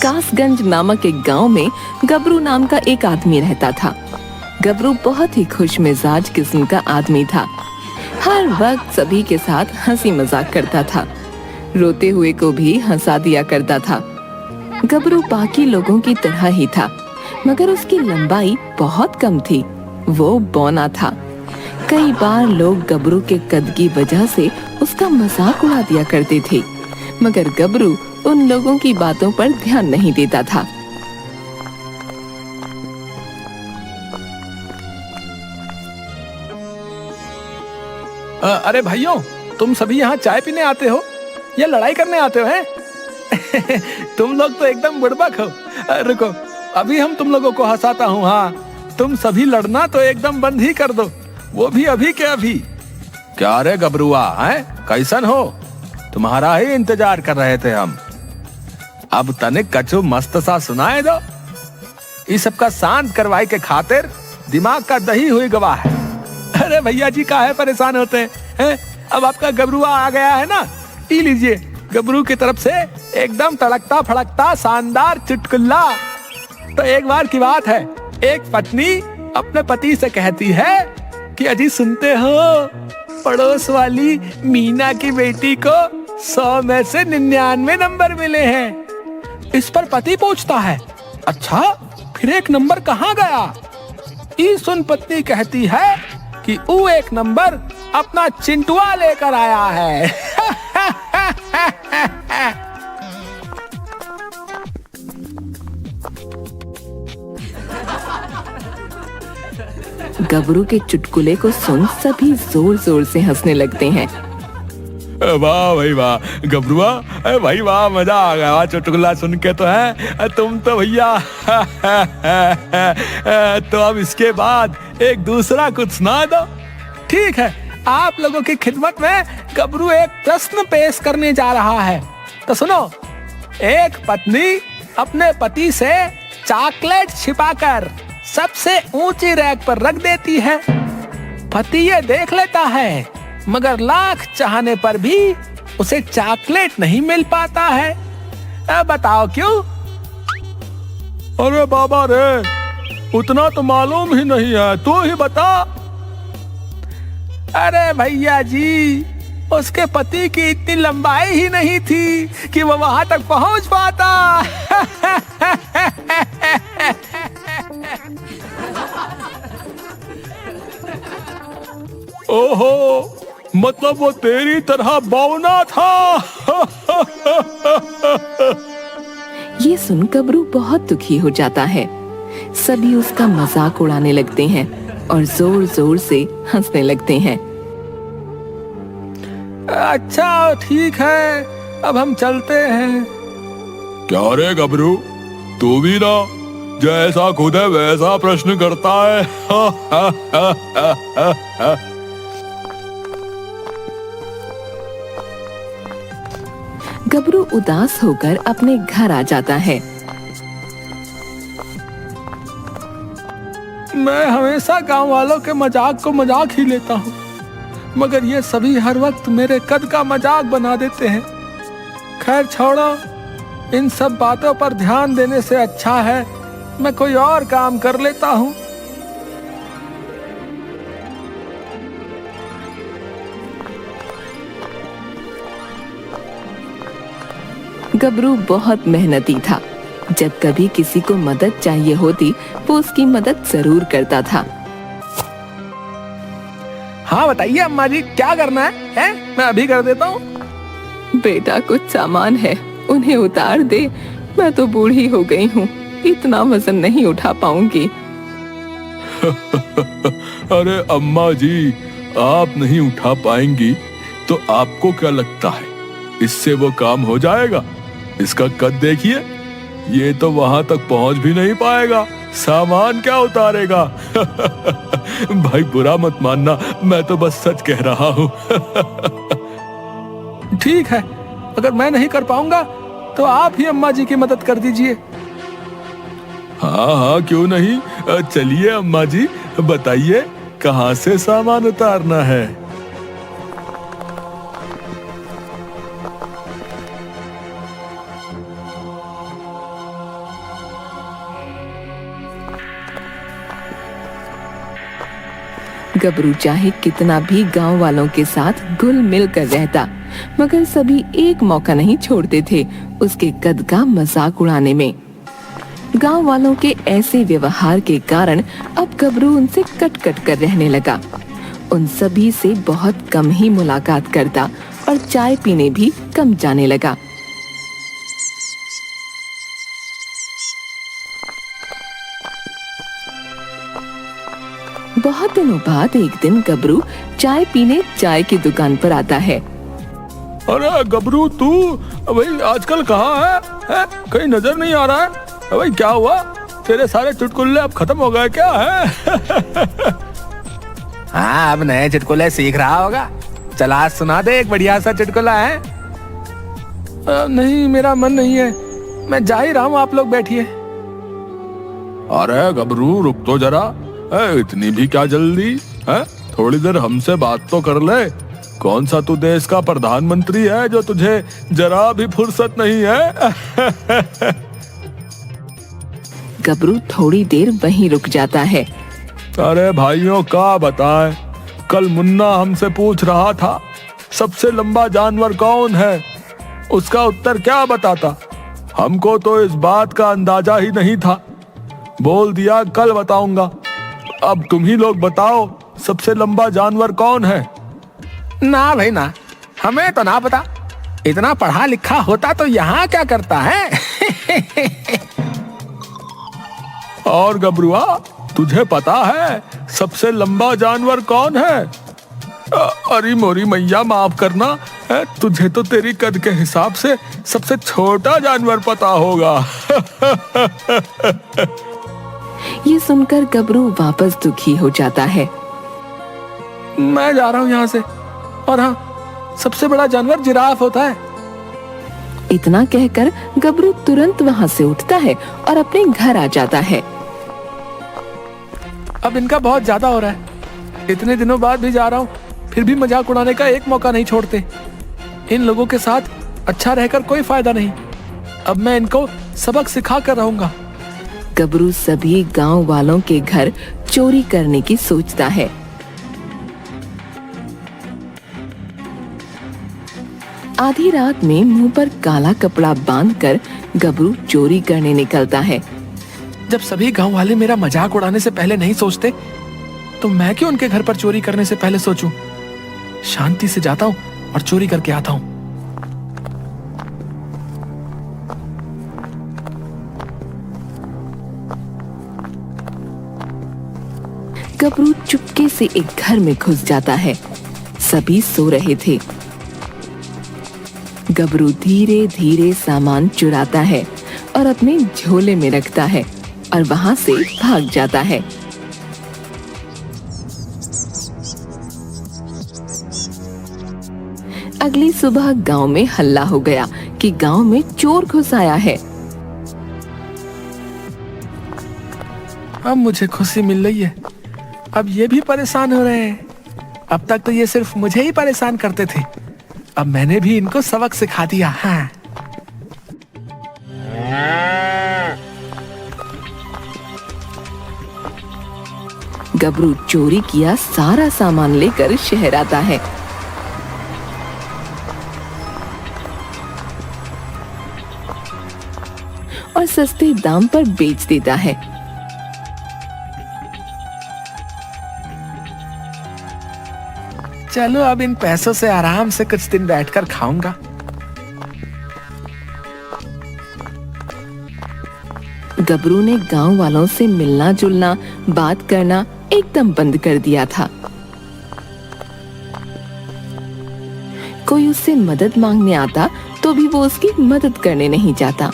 कासगंज नामक एक गांव में गबरू नाम का एक आदमी रहता था। गबरू बहुत ही खुश मिजाज किस्म का आदमी था। हर वक्त सभी के साथ हंसी मजाक करता था, रोते हुए को भी हंसा दिया करता था। गबरू बाकी लोगों की तरह ही था, मगर उसकी लंबाई बहुत कम थी। वो बौना था। कई बार लोग गबरू के कद की वजह से उसका मजाक उड़ा दिया करते थे, मगर गबरू उन लोगों की बातों पर ध्यान नहीं देता था। अरे भाइयों, तुम सभी यहाँ चाय पीने आते हो या लड़ाई करने आते हो हैं? तुम लोग तो एकदम बुड़बक हो। रुको, अभी हम तुम लोगों को हंसाता हूँ। हाँ, तुम सभी लड़ना तो एकदम बंद ही कर दो, वो भी अभी के अभी। क्या रे गबरुआ, हैं? कैसन हो? तुम्हारा ही इंतजार कर रहे थे हम। अब तनिक कछु मस्त सा सुनाए दो। इस सब का शांत करवाई के खातिर दिमाग का दही हुई गवाह है। अरे भैया जी, काहे परेशान होते हैं? अब आपका गबरुआ आ गया है ना, पी लीजिए गबरू की तरफ से एकदम तड़कता फड़कता शानदार चुटकुला। तो एक बार की बात है, एक पत्नी अपने पति से कहती है कि अजी सुनते हो, पड़ोस वाली मीना की बेटी को 100 में से 99 नंबर मिले हैं। इस पर पति पूछता है, अच्छा फिर एक नंबर कहाँ गया? ई सुन पत्नी कहती है कि वो एक नंबर अपना चिंटुआ लेकर आया है। गबरू के चुटकुले को सुन सभी जोर जोर से हंसने लगते हैं। वाह भाई वाह गबरुआ, भाई वाह, मजा आ गया चुटकुला सुन के। तो है तुम तो भैया। तो अब इसके बाद एक दूसरा कुछ सुना दो। ठीक है, आप लोगों की खिदमत में गबरू एक प्रश्न पेश करने जा रहा है, तो सुनो। एक पत्नी अपने पति से चॉकलेट छिपाकर सबसे ऊंची रैक पर रख देती है। पति ये देख लेता है, मगर लाख चाहने पर भी उसे चॉकलेट नहीं मिल पाता है। अब बताओ क्यों? अरे बाबा रे, उतना तो मालूम ही नहीं है, तू ही बता। अरे भैया जी, उसके पति की इतनी लंबाई ही नहीं थी कि वो वहां तक पहुंच पाता। ओहो, मतलब वो तेरी तरह बौना था। ये सुन गबरू बहुत दुखी हो जाता है। सभी उसका मजाक उड़ाने लगते हैं और जोर जोर से हंसने लगते हैं। अच्छा ठीक है, अब हम चलते हैं। क्या रे गबरू, तू भी ना जैसा खुद है वैसा प्रश्न करता है। गबरू उदास होकर अपने घर आ जाता है। मैं हमेशा गांव वालों के मजाक को मजाक ही लेता हूँ, मगर ये सभी हर वक्त मेरे कद का मजाक बना देते हैं। खैर छोड़ो, इन सब बातों पर ध्यान देने से अच्छा है मैं कोई और काम कर लेता हूँ। गबरू बहुत मेहनती था। जब कभी किसी को मदद चाहिए होती, वो उसकी मदद जरूर करता था। हाँ बताइए अम्मा जी, क्या करना है? मैं अभी कर देता हूँ। बेटा कुछ सामान है, उन्हें उतार दे। मैं तो बूढ़ी हो गई हूँ, इतना वजन नहीं उठा पाऊंगी। अरे अम्मा जी, आप नहीं उठा पाएंगी तो आपको क्या लगता है इससे वो काम हो जाएगा? इसका कद देखिए, ये तो वहां तक पहुंच भी नहीं पाएगा, सामान क्या उतारेगा? भाई बुरा मत मानना, मैं तो बस सच कह रहा हूँ। ठीक है, अगर मैं नहीं कर पाऊंगा तो आप ही अम्मा जी की मदद कर दीजिए। हाँ हाँ, क्यों नहीं। चलिए अम्मा जी, बताइए कहाँ से सामान उतारना है? गबरू चाहे कितना भी गांव वालों के साथ घुल मिल कर रहता, मगर सभी एक मौका नहीं छोड़ते थे उसके कद का मजाक उड़ाने में। गांव वालों के ऐसे व्यवहार के कारण अब गबरू उनसे कट कट कर रहने लगा। उन सभी से बहुत कम ही मुलाकात करता और चाय पीने भी कम जाने लगा। बहुत दिनों बाद एक दिन गबरू चाय पीने चाय की दुकान पर आता है। अरे गबरू, तू भाई आजकल कहाँ है? कहीं नजर नहीं आ रहा है भाई। क्या हुआ? तेरे सारे चुटकुले अब खत्म हो गए क्या है? हाँ, अब नए चुटकुले सीख रहा होगा। चल आज सुना दे एक बढ़िया सा चुटकुला है। नहीं, मेरा मन नहीं है, मैं जा ही रहा हूँ, आप लोग बैठिए। अरे गबरू, रुक तो जरा। इतनी भी क्या जल्दी है? थोड़ी देर हमसे बात तो कर ले। कौन सा तू देश का प्रधानमंत्री है जो तुझे जरा भी फुर्सत नहीं है? गबरू थोड़ी देर वहीं रुक जाता है। अरे भाइयों, क्या बताएं, कल मुन्ना हमसे पूछ रहा था सबसे लंबा जानवर कौन है। उसका उत्तर क्या बताता? हमको तो इस बात का अंदाजा ही नहीं था। बोल दिया कल बताऊंगा। अब तुम ही लोग बताओ, सबसे लंबा जानवर कौन है? ना भाई ना, हमें तो ना पता। इतना पढ़ा लिखा होता तो यहाँ क्या करता है? और गबरुआ, तुझे पता है सबसे लंबा जानवर कौन है? अरे मोरी मैया, माफ करना, तुझे तो तेरी कद के हिसाब से सबसे छोटा जानवर पता होगा। ये सुनकर गबरू वापस दुखी हो जाता है। मैं जा रहा हूँ यहाँ से। और हाँ, सबसे बड़ा जानवर जिराफ होता है। इतना कहकर गबरू तुरंत वहाँ से उठता है और अपने घर आ जाता है। अब इनका बहुत ज्यादा हो रहा है। इतने दिनों बाद भी जा रहा हूँ, फिर भी मजाक उड़ाने का एक मौका नहीं छोड़ते। इन लोगों के साथ अच्छा रहकर कोई फायदा नहीं। अब मैं इनको सबक सिखा कर रहूंगा। गबरू सभी गांव वालों के घर चोरी करने की सोचता है। आधी रात में मुंह पर काला कपड़ा बांधकर गबरू चोरी करने निकलता है। जब सभी गांव वाले मेरा मजाक उड़ाने से पहले नहीं सोचते, तो मैं क्यों उनके घर पर चोरी करने से पहले सोचूं? शांति से जाता हूं और चोरी करके आता हूं। गबरू चुपके से एक घर में घुस जाता है। सभी सो रहे थे। गबरू धीरे धीरे सामान चुराता है और अपने झोले में रखता है और वहां से भाग जाता है। अगली सुबह गांव में हल्ला हो गया कि गांव में चोर घुस आया है। अब मुझे खुशी मिल रही है। अब ये भी परेशान हो रहे हैं। अब तक तो ये सिर्फ मुझे ही परेशान करते थे। अब मैंने भी इनको सबक सिखा दिया। हाँ। गबरू चोरी किया सारा सामान लेकर शहर आता है। और सस्ते दाम पर बेच देता है। चलो, अब इन पैसों से आराम से कुछ दिन बैठकर खाऊंगा। गबरू ने गांव वालों से मिलना जुलना, बात करना एकदम बंद कर दिया था। कोई उससे मदद मांगने आता तो भी वो उसकी मदद करने नहीं जाता।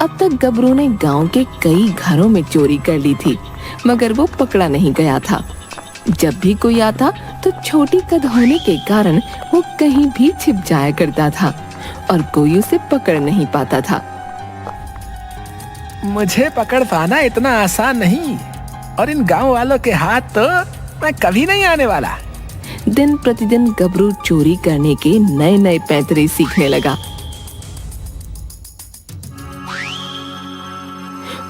अब तक गबरू ने गांव के कई घरों में चोरी कर ली थी, मगर वो पकड़ा नहीं गया था। जब भी कोई आता तो छोटी कद होने के कारण वो कहीं भी छिप जाया करता था और कोई उसे पकड़ नहीं पाता था। मुझे पकड़ पाना इतना आसान नहीं, और इन गांव वालों के हाथ तो मैं कभी नहीं आने वाला। दिन प्रतिदिन गबरू चोरी करने के नए नए पैतरे सीखने लगा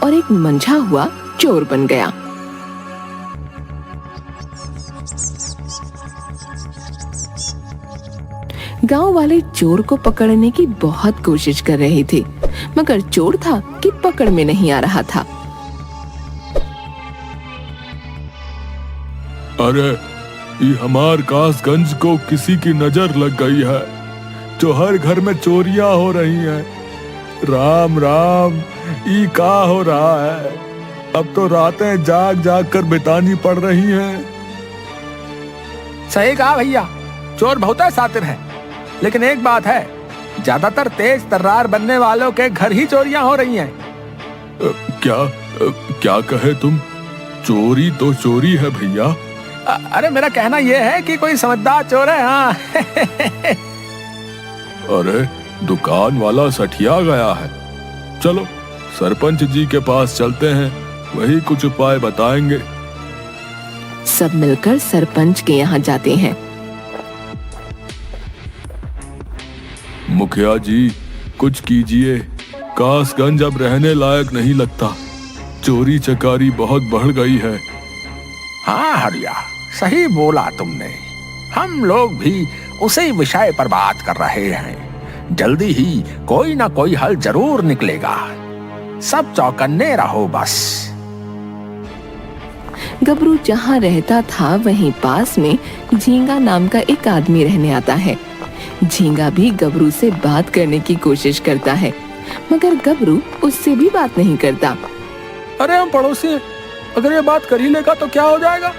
और एक मंझा हुआ चोर बन गया। गांव वाले चोर को पकड़ने की बहुत कोशिश कर रहे थे, मगर चोर था कि पकड़ में नहीं आ रहा था। अरे ये हमार कासगंज को किसी की नजर लग गई है, जो हर घर में चोरियां हो रही हैं। राम राम, ये का हो रहा है? अब तो रातें जाग जाग कर बितानी पड़ रही हैं। सही कहा भैया, चोर बहुत शातिर है, लेकिन एक बात है, ज्यादातर तेज तर्रार बनने वालों के घर ही चोरियां हो रही हैं। क्या कहे तुम? चोरी तो चोरी है भैया। अरे मेरा कहना यह है कि कोई समझदार चोर है। हाँ अरे दुकान वाला सठिया गया है। चलो सरपंच जी के पास चलते हैं, वही कुछ उपाय बताएंगे। सब मिलकर सरपंच के यहाँ जाते हैं। मुखिया जी कुछ कीजिए, कासगंज अब रहने लायक नहीं लगता। चोरी चकारी बहुत बढ़ गई है। हाँ हरिया, सही बोला तुमने। हम लोग भी उसी विषय पर बात कर रहे हैं। जल्दी ही कोई ना कोई हल जरूर निकलेगा। सब चौकन्ने रहो बस। गबरू जहाँ रहता था वहीं पास में झींगा नाम का एक आदमी रहने आता है। झींगा भी गबरू से बात करने की कोशिश करता है, मगर गबरू उससे भी बात नहीं करता। अरे हम पड़ोसी हैं, अगर ये बात कर ही लेगा तो क्या हो जाएगा?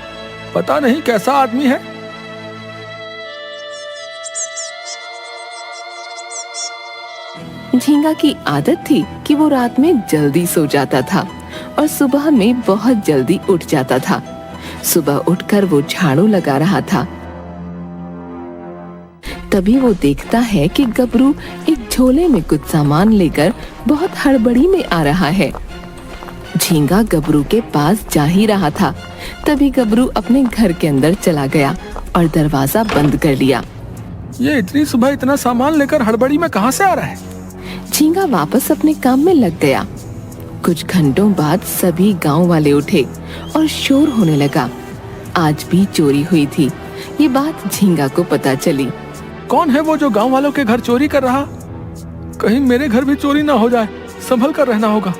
पता नहीं कैसा आदमी है। झींगा की आदत थी कि वो रात में जल्दी सो जाता था और सुबह में बहुत जल्दी उठ जाता था। सुबह उठकर वो झाड़ू लगा रहा था, तभी वो देखता है कि गबरू एक झोले में कुछ सामान लेकर बहुत हड़बड़ी में आ रहा है। झींगा गबरू के पास जा ही रहा था, तभी गबरू अपने घर के अंदर चला गया और दरवाजा बंद कर लिया। ये इतनी सुबह इतना सामान लेकर हड़बड़ी में कहाँ से आ रहा है? झींगा वापस अपने काम में लग गया। कुछ घंटों बाद सभी गांव वाले उठे और शोर होने लगा। आज भी चोरी हुई थी, ये बात झींगा को पता चली। कौन है वो जो गांव वालों के घर चोरी कर रहा? कहीं मेरे घर भी चोरी ना हो जाए, संभल कर रहना होगा।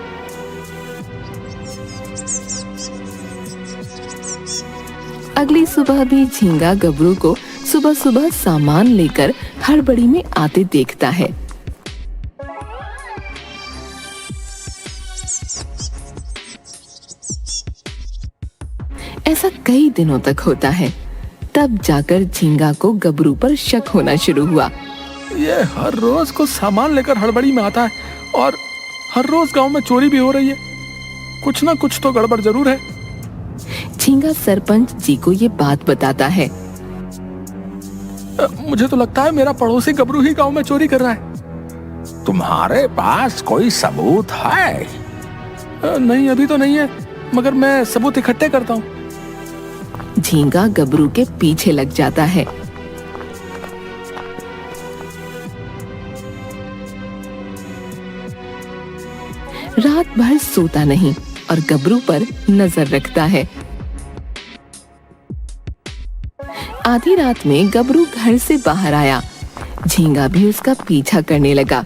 अगली सुबह भी झींगा गबरू को सुबह सुबह सामान लेकर हड़बड़ी में आते देखता है। ऐसा कई दिनों तक होता है, तब जाकर झींगा को गबरू पर शक होना शुरू हुआ। ये हर रोज कुछ सामान लेकर हड़बड़ी में आता है और हर रोज गांव में चोरी भी हो रही है। कुछ ना कुछ तो गड़बड़ जरूर है। झींगा सरपंच जी को ये बात बताता है। मुझे तो लगता है मेरा पड़ोसी गबरू ही गांव में चोरी कर रहा है। तुम्हारे पास कोई सबूत है? नहीं, अभी तो नहीं है, मगर मैं सबूत इकट्ठे करता हूँ। झींगा गबरू के पीछे लग जाता है। रात भर सोता नहीं और गबरू पर नजर रखता है। आधी रात में गबरू घर से बाहर आया। झींगा भी उसका पीछा करने लगा।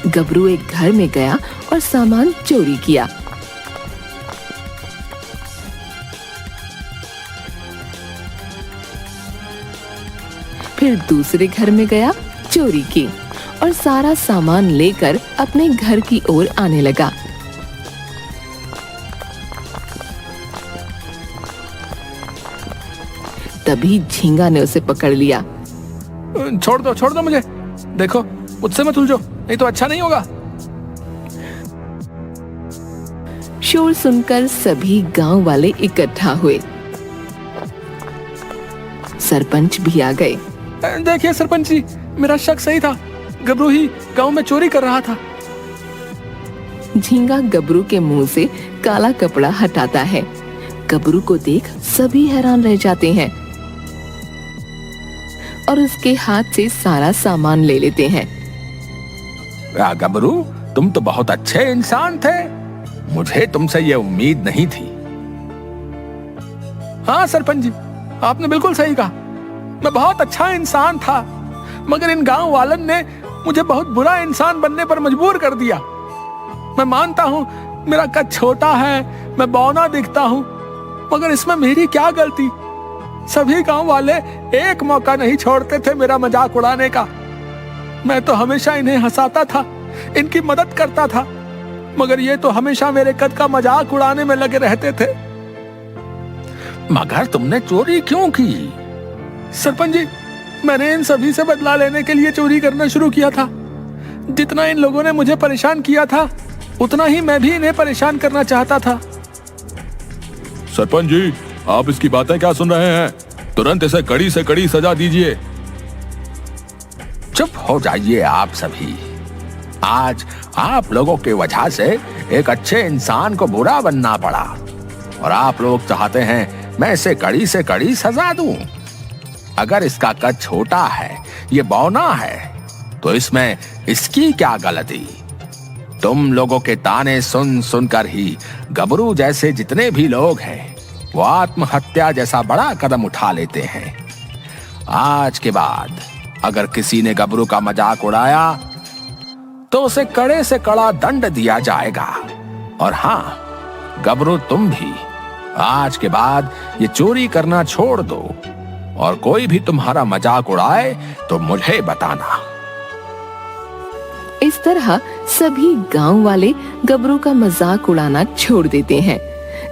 गबरू एक घर में गया और सामान चोरी किया। फिर दूसरे घर में गया, चोरी की और सारा सामान लेकर अपने घर की ओर आने लगा। तभी झींगा ने उसे पकड़ लिया। छोड़ दो मुझे। देखो, मुझसे मत उलझो, नहीं तो अच्छा नहीं होगा। शोर सुनकर सभी गांव वाले इकट्ठा हुए। सरपंच भी आ गए। देखिए सरपंच जी, मेरा शक सही था, गबरू ही गांव में चोरी कर रहा था। झींगा गबरू के मुंह से काला कपड़ा हटाता है। गबरू को देख सभी हैरान रह जाते हैं और उसके हाथ से सारा सामान ले लेते हैं। गबरू, तुम तो बहुत अच्छे इंसान थे, मुझे तुमसे ये उम्मीद नहीं थी। हाँ सरपंच जी, आपने बिल्कुल सही कहा। मैं बहुत अच्छा इंसान था, मगर इन गांव वालन ने मुझे बहुत बुरा इंसान बनने पर मजबूर कर दिया। मैं मानता हूँ मेरा कद छोटा है, मैं बौना दिखता हूँ, मगर इसमें मेरी क्या गलती। सभी गांव वाले एक मौका नहीं छोड़ते थे मेरा मजाक उड़ाने का। मैं तो हमेशा इन्हें हंसाता था, इनकी मदद करता था, मगर ये तो हमेशा मेरे कद का मजाक उड़ाने में लगे रहते थे। मगर तुमने चोरी क्यों की? सरपंच जी, मैंने इन सभी से बदला लेने के लिए चोरी करना शुरू किया था। जितना इन लोगों ने मुझे परेशान किया था, उतना ही मैं भी इन्हें परेशान करना चाहता था। सरपंच जी, आप इसकी बातें क्या सुन रहे हैं? तुरंत इसे कड़ी से कड़ी सजा दीजिए। चुप हो जाइए आप सभी। आज आप लोगों की वजह से एक अच्छे इंसान को बुरा बनना पड़ा, और आप लोग चाहते हैं मैं इसे कड़ी से कड़ी सजा दूं। अगर इसका कद छोटा है, ये बौना है, तो इसमें इसकी क्या गलती? तुम लोगों के ताने सुन सुनकर ही गबरू जैसे जितने भी लोग हैं, वो आत्महत्या जैसा बड़ा कदम उठा लेते हैं। आज के बाद अगर किसी ने गबरू का मजाक उड़ाया तो उसे कड़े से कड़ा दंड दिया जाएगा। और हाँ गबरू, तुम भी आज के बाद ये चोरी करना छोड़ दो, और कोई भी तुम्हारा मजाक उड़ाए तो मुझे बताना। इस तरह सभी गांव वाले गबरू का मजाक उड़ाना छोड़ देते हैं।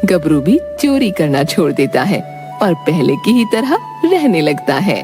गबरू भी चोरी करना छोड़ देता है और पहले की ही तरह रहने लगता है।